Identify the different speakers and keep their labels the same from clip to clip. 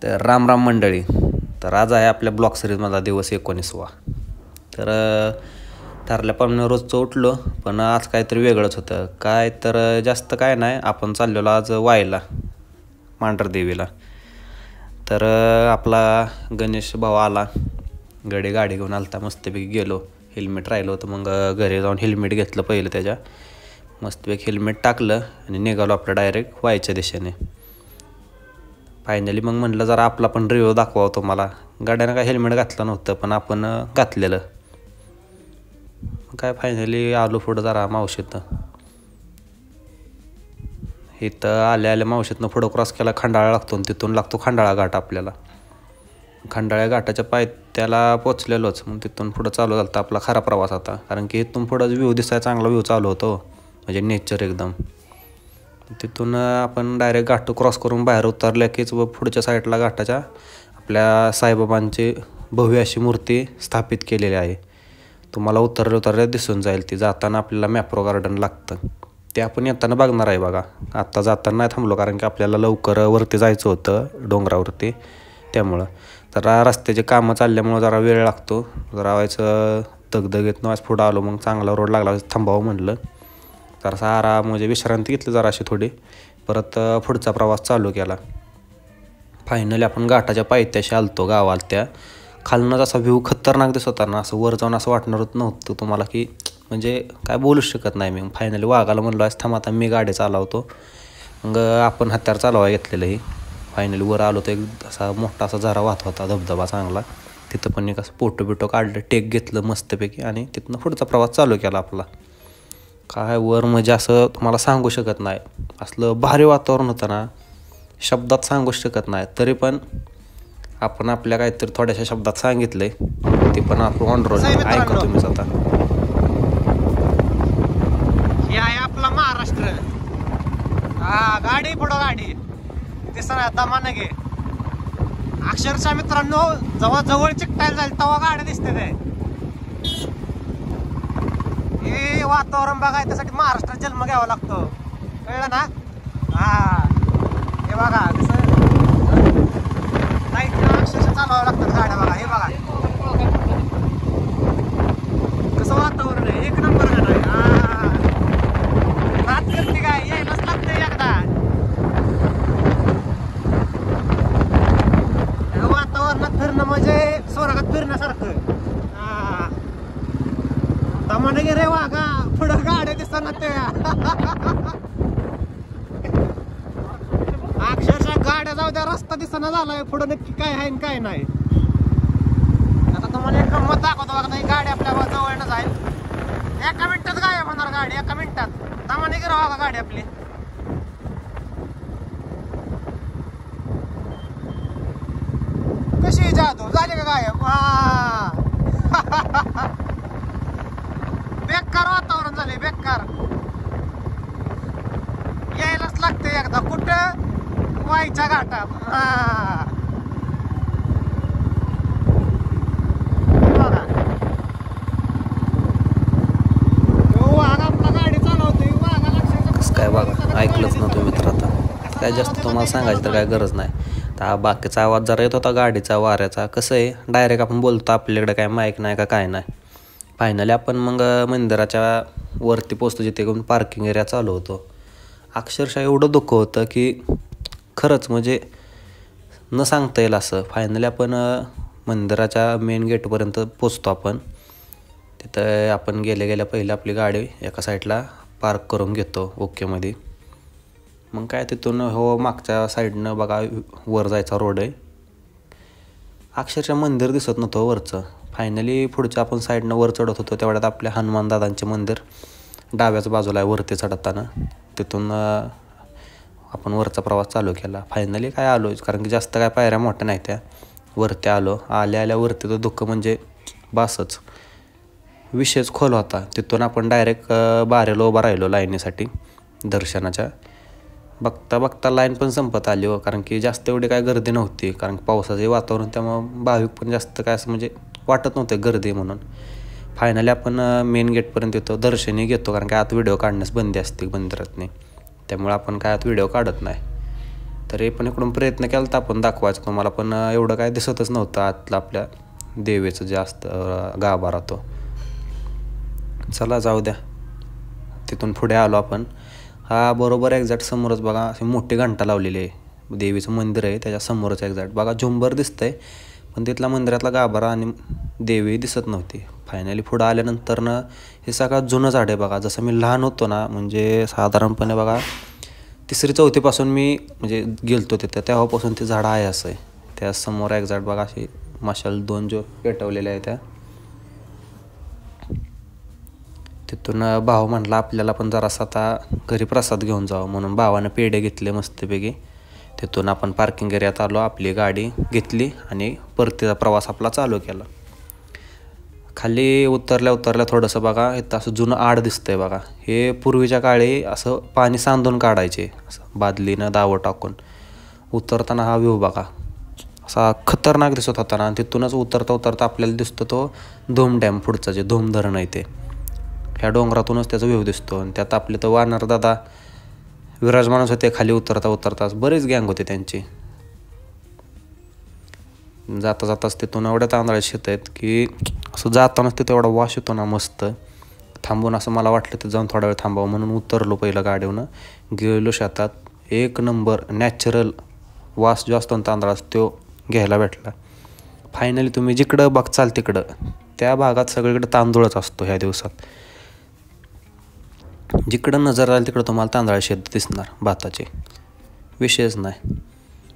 Speaker 1: तर राम राम मंडळी. तर आज आहे आपल्या ब्लॉग सिरीजमधला दिवस 19वा. तर ठरल्याप्रमाणे रोजचं उठलो, पण आज काहीतरी वेगळंच होतं. काय तर जास्त काय नाही, आपण चाललेलो आज वायला मांढरदेवीला. तर आपला गणेश भाऊ आला, गाडी घेऊन आलता. मस्तपैकी गेलो, हेल्मेट राहिलं होतं, मग घरी जाऊन हेल्मेट घेतलं पहिलं त्याच्या. मस्तपैकी हेल्मेट टाकलं आणि निघालो आपलं डायरेक्ट वायच्या दिशेने. फायनली मग म्हटलं जरा आपला पण रिव्ह्यू दाखवा तुम्हाला. गाड्यानं काय हेल्मेट घातलं नव्हतं, पण आपण घातलेलं. काय फायनली आलो पुढं जरा मावशीतनं. इथं आल्या मावशीतनं पुढं क्रॉस केला खंडाळा लागतो, आणि तिथून लागतो खंडाळा घाट आपल्याला. खंडाळ्या घाटाच्या पायथ्याला पोचलेलोच. मग तिथून पुढं चालू झालं तर आपला खरा प्रवास आता, कारण की इथून पुढं व्ह्यू दिसायला चांगला व्ह्यू चालू होतो, म्हणजे नेचर एकदम. तिथून आपण डायरेक्ट घाट क्रॉस करून बाहेर उतरल्या कीच व पुढच्या साईडला घाटाच्या आपल्या साईबाबांची भव्य अशी मूर्ती स्थापित केलेली आहे. तुम्हाला उतरल्या दिसून जाईल. ती जाताना आपल्याला मॅप्रो गार्डन लागतं, ते आपण येताना बघणार आहे बघा. आत्ता जाताना नाही थांबलो, कारण की आपल्याला लवकर वरती जायचं होतं डोंगरावरती, त्यामुळं. तर रस्त्याचे कामं चालल्यामुळं जरा वेळ लागतो. जरा व्हायचं दगदगीत व्हायचं. पुढं आलो, मग चांगला रोड लागला, थांबावं म्हणलं. जरासा आराम म्हणजे विश्रांती घेतली जराशी थोडी. परत पुढचा प्रवास चालू केला. फायनली आपण घाटाच्या पायथ्याशी आलतो गावाला. त्या खालनं असा व्ह्यू खतरनाक दिसत होता ना, असं वर जाऊन असं वाटणार नव्हतं तुम्हाला, की म्हणजे काय बोलूच शकत नाही मी. फायनली वाघाला म्हणलो आज थांब, आता मी गाडी चालवतो. मग आपण हत्यार चालवायला घेतलेलंही. फायनली वर आलो तर एक असा मोठा असा झरा वाहत होता, धबधबा चांगला. तिथं पण एक असं फोटो काढलं, टेक घेतलं मस्तपैकी, आणि तिथनं पुढचा प्रवास चालू केला आपला. काय वर म्हणजे असं तुम्हाला सांगू शकत नाही, असलं भारी वातावरण होतं ना, शब्दात सांगू शकत नाही. तरी पण आपण आपल्या काहीतरी थोड्याशा शब्दात सांगितलंय, ते पण आपण ऑन रोड ऐका तुम्हीच आता.
Speaker 2: हे आहे आपला महाराष्ट्र. हा गाडी पुढं गाडी तिसरा दमानं घे. अक्षरशः मित्रांनो, जेव्हा जवळ चिकटायला जाईल तेव्हा गाड्या दिसते ते. हे वातावरण बघाय त्यासाठी महाराष्ट्रात जन्म घ्यावा लागतो, कळलं ना. हा हे बघा कसं लाईट अक्षरशः चालवावं लागतं गाड्या. बघा हे बघा कसं वातावरण आहे, एक नंबर गाणं आहे. हा रात करते काय, यायलाच लागतं एकदा. वातावरणात फिरणं म्हणजे स्वर्गात फिरण्यासारखं. दमाने गे रे वागा, पुढं गाड्या दिसताना ते अक्षरशः गाड्या जाऊ द्या, रस्ता दिसताना झालाय पुढं नक्की काय आहे काय नाही. आता तुम्हाला एक गंमत दाखवतो बघा. ही गाडी आपल्या जवळनं जाईल, एका मिनिटात गायब होणार गाडी, एका मिनिटात. दमाने गे रे वागा गाडी आपली. कशी जादू झाली का गायब. बेकार वातावरण झाले, बेकार. यायलाच लागते एकदा कुठं, वाईच्या घाटात. बघा वाघ आपला गाडी चालवतोय. वाघा लक्षात
Speaker 1: काय बघा, ऐकलंच ना तुम्ही. तर आता काय जास्त तुम्हाला सांगायची तर काय गरज नाही. तर बाकीचा आवाज जरा येत होता गाडीचा, वाऱ्याचा. कसं आहे, डायरेक्ट आपण बोलतो, आपल्याकडे काय माईक नाही का काय नाही. फायनली आपण मग मंदिराच्या वरती पोचतो, जिथे घेऊन पार्किंग एरिया चालू होतो. अक्षरशः एवढं दुःख होतं की खरंच म्हणजे न सांगता येईल असं. फायनली आपण मंदिराच्या मेन गेटपर्यंत पोचतो. आपण तिथं आपण गेल्या पहिले आपली गाडी एका साईडला पार्क करून घेतो ओकेमध्ये. मग काय तिथून हो मागच्या साईडनं बघा वर जायचा रोड आहे. अक्षरशः मंदिर दिसत नव्हतं वरचं. फायनली पुढच्या आपण साईडनं वर चढत होतो, तेवढ्यात आपल्या हनुमान दादांचे मंदिर डाव्याच बाजूला आहे वरती चढताना. तिथून आपण वरचा प्रवास चालू केला. फायनली काय आलो, कारण की जास्त काय पायऱ्या मोठ्या नाही त्या. वरती आलो. आल्या वरती तर दुःख म्हणजे बासच, विषयच खोल होता. तिथून आपण डायरेक्ट बारेला उभा राहिलो लाईनीसाठी दर्शनाच्या. बघता लाईन पण संपत आली हो, कारण की जास्त एवढी काय गर्दी नव्हती, कारण पावसाचे वातावरण, त्यामुळं भाविक पण जास्त काय असं म्हणजे वाटत नव्हतं गर्दी म्हणून. फायनली आपण मेन गेटपर्यंत येतो, दर्शनही घेतो, कारण की आत व्हिडिओ काढण्यास बंदी असते मंदिरातने, त्यामुळे आपण काय आत व्हिडिओ काढत नाही. तरी पण इकडून प्रयत्न केला तर आपण दाखवायचं तुम्हाला, पण एवढं काय दिसतच नव्हतं आतलं आपल्या देवीचं जास्त गाभारा तो. चला जाऊ द्या. तिथून पुढे आलो आपण. हा बरोबर एक्झॅक्ट समोरच बघा अशी मोठी घंटा लावलेली आहे, देवीचं मंदिर आहे त्याच्या समोरच एक्झॅक्ट बघा झुंबर दिसतंय, पण तिथला मंदिरातला गाभारा आणि देवी दिसत नव्हती. फायनली पुढं आल्यानंतरनं हे सगळ्यात जुनं झाड आहे बघा. जसं मी लहान होतो ना, म्हणजे साधारणपणे बघा 3री-4थीपासून मी म्हणजे गेलतो तिथं, तेव्हापासून ते झाड आहे असं आहे. त्या समोर एक्झॅक्ट बघा अशी मशाल 2 जो पेटवलेल्या आहे त्या. तिथून भाऊ म्हटला आपल्याला पण जरासा आता घरी प्रसाद घेऊन जावं, म्हणून भावानं पेढे घेतले मस्तपैकी. तिथून आपण पार्किंग एरियात आलो, आपली गाडी घेतली आणि परतीचा प्रवास आपला चालू केला. खाली उतरल्या थोडंसं बघा इथं असं जुनं आड दिसतंय बघा. हे पूर्वीच्या काळी असं पाणी सांडून काढायचे असं बादलीनं दावं टाकून. उतरताना हा व्ह्यू बघा असा खतरनाक दिसत होता ना. आणि तिथूनच उतरता आपल्याला दिसतो तो धोम डॅम, पुढचं जे धोम धरण आहे ते, ह्या डोंगरातूनच त्याचा व्ह्यू दिसतो. आणि त्यात आपले तर वानर दादा विराजमानच होते. खाली उतरताच बरेच गँग होते त्यांची. जाताच तिथून एवढ्या तांदळाचे शेत आहेत की असं जातानाच तिथं एवढा वास येतो ना मस्त. थांबून असं मला वाटलं तर जाऊन थोडा वेळ थांबावं म्हणून उतरलो पहिलं गाडीवरून, गेलो शेतात. 1 नंबर नॅचरल वास जो असतो ना तांदळाचा तो घ्यायला भेटला. फायनली तुम्ही जिकडं बघचाल तिकडं त्या भागात सगळीकडे तांदूळच असतो ह्या दिवसात. जिकडं नजर आली तिकडं तुम्हाला तांदळाचे शेत दिसणार भाताचे, विषयच नाही.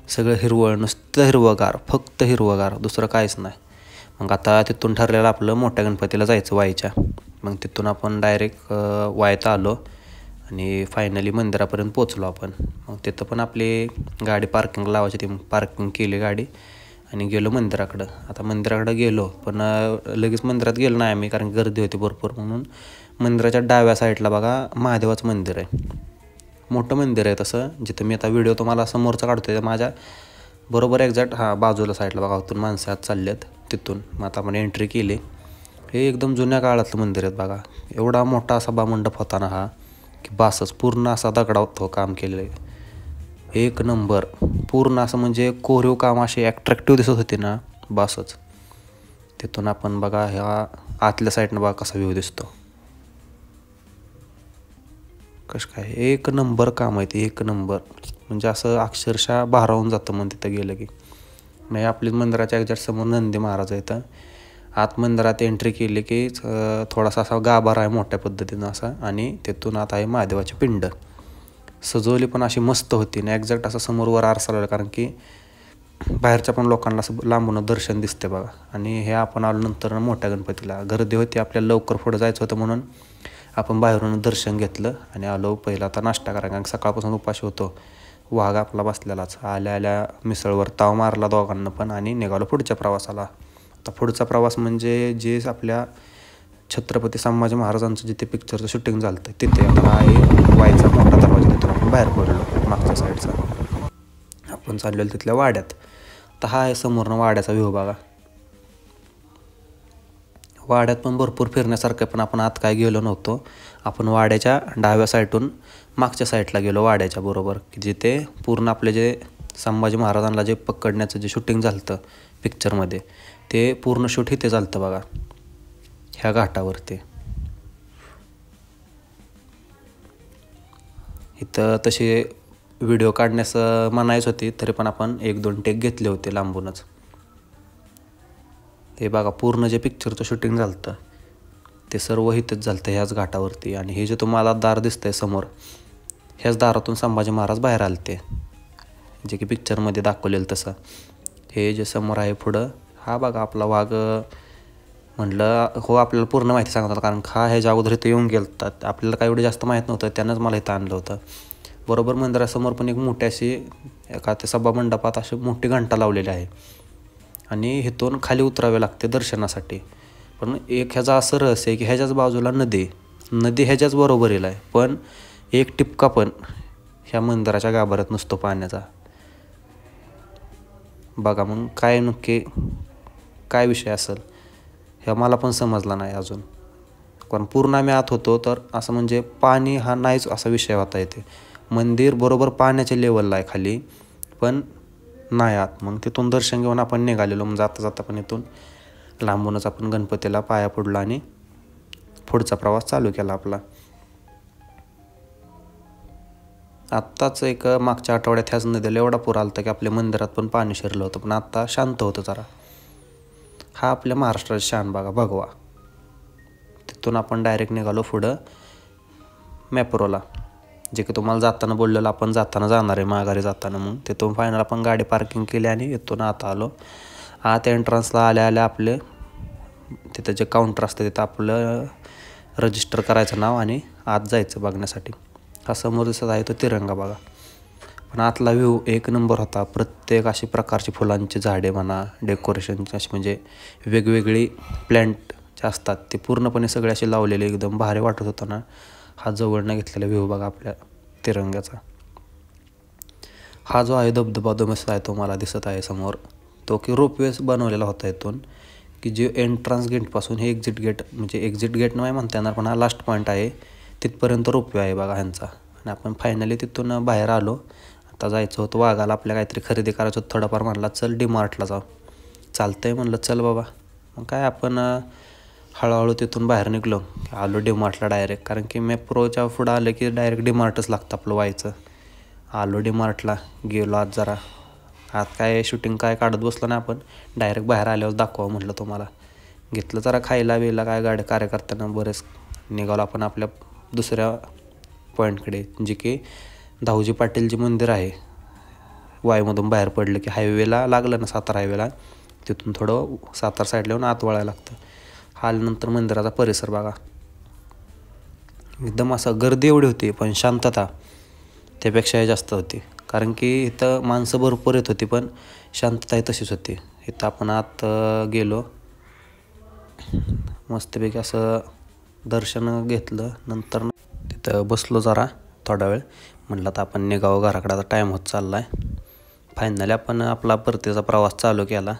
Speaker 1: सगळं हिरवळ, नुसतं हिरवगार, फक्त हिरवगार, दुसरं काहीच नाही. मग आता तिथून ठरलेलं आपलं मोठ्या गणपतीला जायचं वाईच्या. मग तिथून आपण डायरेक्ट वाईत आलो आणि फायनली मंदिरापर्यंत पोचलो आपण. मग तिथं पण आपली गाडी पार्किंग लावायची, ती पार्किंग केली गाडी आणि गेलो मंदिराकडं. आता मंदिराकडं गेलो पण लगेच मंदिरात गेलो नाही आम्ही, कारण गर्दी होती भरपूर. म्हणून मंदिराच्या डाव्या साईडला बघा महादेवाचं मंदिर आहे, मोठं मंदिर आहे तसं. जिथं मी आता व्हिडिओ तुम्हाला समोरचा काढतोय माझ्या बरोबर एक्झॅक्ट बाजूला साईडला बघा, उतून माणसं आत चाललेत तिथून. मग आता आपण एंट्री केली. हे एकदम जुन्या काळातलं मंदिर आहेत बघा. एवढा मोठा असा मंडप होता ना हा, की बासच पूर्ण असा दगडावर काम केलेलं आहे. 1 नंबर पूर्ण असं म्हणजे कोरीव काम असे ॲट्रॅक्टिव्ह दिसत होते ना, बासच. तिथून आपण बघा ह्या आतल्या साईडनं बघा कसा व्ह्यू दिसतो. कसं काय 1 नंबर काम आहे ते, 1 नंबर म्हणजे असं अक्षरशः भारावून जातं मग तिथं गेलं की. नाही आपली मंदिराच्या एक्झॅक्ट समोर नंदी महाराज आहेत. आत मंदिरात एंट्री केली की थोडासा असा गाभारा आहे मोठ्या पद्धतीनं असा, आणि तिथून आता आहे महादेवाची पिंड. सजवली पण अशी मस्त होती ना, एक्झॅक्ट असं समोरवर आरसा लावला, कारण की बाहेरच्या पण लोकांना असं लांबून दर्शन दिसते बघा. आणि हे आपण आलो नंतर मोठ्या गणपतीला गर्दी होती, आपल्याला लवकर पुढं जायचं होतं म्हणून आपण बाहेरून दर्शन घेतलं आणि आलो. पहिला आता नाश्ता करा, कारण सकाळपासून उपाशी होतो. वाघ आपला बसलेलाच. आल्या मिसळवर ताव मारला दोघांना पण आणि निघालो पुढच्या प्रवासाला. आता पुढचा प्रवास म्हणजे जे आपल्या छत्रपती संभाजी महाराजांचं जिथे पिक्चरचं शूटिंग झालं होतं तिथे. आता हा आहे वाईचा मोठा दरवाजा, तिथून आपण बाहेर पडलो मागच्या साईडचा. आपण चाललेलो तिथल्या वाड्यात. तर हा आहे समोरनं वाड्याचा व्ह्यू बघा. वाड्यात पण भरपूर फिरण्यासारखं, पण आपण आत काय गेलो नव्हतो. आपण वाड्याच्या डाव्या साईडून मागच्या साईडला गेलो वाड्याच्या बरोबर, की जिथे पूर्ण आपले जे संभाजी महाराजांना जे पकडण्याचं जे शूटिंग झालं होतं पिक्चरमध्ये, ते पूर्ण शूट इथे झालं होतं बघा ह्या घाटावरती. इथं तसे व्हिडिओ काढण्यास मनाईच होती, तरी पण आपण 1-2 टेक घेतले होते लांबूनच. हे बघा पूर्ण जे पिक्चरचं शूटिंग झालं होतं ते सर्व इथंच झालं होतं ह्याच घाटावरती. आणि हे जे तुम्हाला दार दिसतंय समोर, ह्याच दारातून संभाजी महाराज बाहेर आले ते, जे की पिक्चरमध्ये दाखवलेलं तसं. हे जे समोर आहे पुढं, हा बघा आपला वाघ. म्हटलं हो आपल्याला पूर्ण माहिती सांगतात, कारण ह्याच्या अगोदर इथं येऊन गेलतात. आपल्याला काय एवढं जास्त माहीत नव्हतं, त्यानंच मला इथं आणलं होतं. बरोबर मंदिरासमोर पण एक मोठी अशी एका त्या सभा मंडपात अशी मोठी घंटा लावलेली आहे, आणि इथून खाली उतरावे लागते दर्शनासाठी. पण एक ह्याचा असं रहस्य आहे की ह्याच्याच बाजूला नदी ह्याच्याच बरोबरीला आहे, पण एक टिपका पण ह्या मंदिराच्या गाभाऱ्यात नसतो पाण्याचा. बघा मग काय नक्की काय विषय असेल ह्या मला पण समजला नाही अजून, कारण पूर्ण आम्ही आत होतो तर असं म्हणजे पाणी हा नाहीच असा विषय होता. येते मंदिर बरोबर पाण्याच्या लेवलला आहे खाली, पण नाही आत. मग तिथून दर्शन घेऊन आपण निघालेलो. मग जाता जाता पण इथून लांबूनच आपण गणपतीला पाया पडलो आणि पुढचा प्रवास चालू केला आपला. आत्ताच एक मागच्या आठवड्यात ह्याच नदीला एवढा पूर आला होता की आपल्या मंदिरात पण पाणी शिरलं होतं, पण आत्ता शांत होतं जरा. हा आपल्या महाराष्ट्राचा शान बघा, भगवा. तिथून आपण डायरेक्ट निघालो पुढं मॅप्रोला, जे की तुम्हाला जाताना बोललेलं आपण जाताना जाणार आहे, माघारी जाताना. मग तिथून फायनल आपण गाडी पार्किंग केली आणि इथून आत आलो. आत एंट्रन्सला आल्या आल्या आपले तिथं जे काउंटर असतं तिथं आपलं रजिस्टर करायचं नाव आणि आत जायचं बघण्यासाठी. हा समोर दिसत आहे तो तिरंगा बघा. पण आतला व्ह्यू एक नंबर होता. प्रत्येक अशी प्रकारची फुलांची झाडे म्हणा, डेकोरेशनची अशी म्हणजे वेगवेगळी प्लॅन्ट जे असतात ते पूर्णपणे सगळे असे लावलेले एकदम भारी वाटत होतं ना. हा जवळनं घेतलेला व्ह्यू बघा आपल्या तिरंग्याचा. हा जो आहे धबधबा दिसत आहे तुम्हाला दिसत आहे समोर, तो की रोपवेज बनवलेला होता इथून, की जे एंट्रन्स गेटपासून हे एक्झिट गेट, म्हणजे एक्झिट गेट नाही म्हणता येणार पण हा लास्ट पॉईंट आहे, तिथपर्यंत रोपवे आहे बघा ह्यांचा. आणि आपण फायनली तिथून बाहेर आलो. आता जायचं होतं वाघाला, आपल्या काहीतरी खरेदी करायचं होतं थोडंफार. म्हणला चल डीमार्टला जाऊ. चालतंय म्हणलं चल बाबा. मग काय आपण हळूहळू तिथून बाहेर निघलो, आलो डीमार्टला डायरेक्ट, कारण की मॅप्रोच्या पुढं आलं की डायरेक्ट डीमार्टच लागतं आपलं व्हायचं. आलो डीमार्टला, गेलो आत जरा. आत काय शूटिंग काय काढत बसलो ना आपण, डायरेक्ट बाहेर आल्यावर दाखवा म्हटलं तुम्हाला. घेतलं जरा खायला बियला काय गाडी कार्यकर्त्यांना बरेच. निघालो आपण आपल्या दुसऱ्या पॉईंटकडे, जे की धाऊजी पाटीलजी मंदिर आहे. वाईमधून बाहेर पडलं की हायवेला लागलं ना, सातारा हायवेला, तिथून थोडं सातारा साईडला येऊन आत वळायला लागतं. आल्यानंतर मंदिराचा परिसर बघा, एकदम असं गर्दी एवढी होती पण शांतता त्यापेक्षाही जास्त होती. कारण की इथं माणसं भरपूर येत होती पण शांतताही तशीच होती. इथं आपण आत गेलो, मस्तपैकी असं दर्शन घेतलं. नंतर तिथं बसलो जरा थोडा वेळ. म्हटलं तर आपण निघावं घराकडे, आता टाईम होत चालला आहे. फायनली आपण आपला परतीचा प्रवास चालू केला.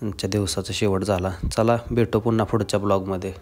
Speaker 1: आमच्या दिवसाचा शेवट झाला. चला भेटू पुन्हा पुढच्या ब्लॉगमध्ये.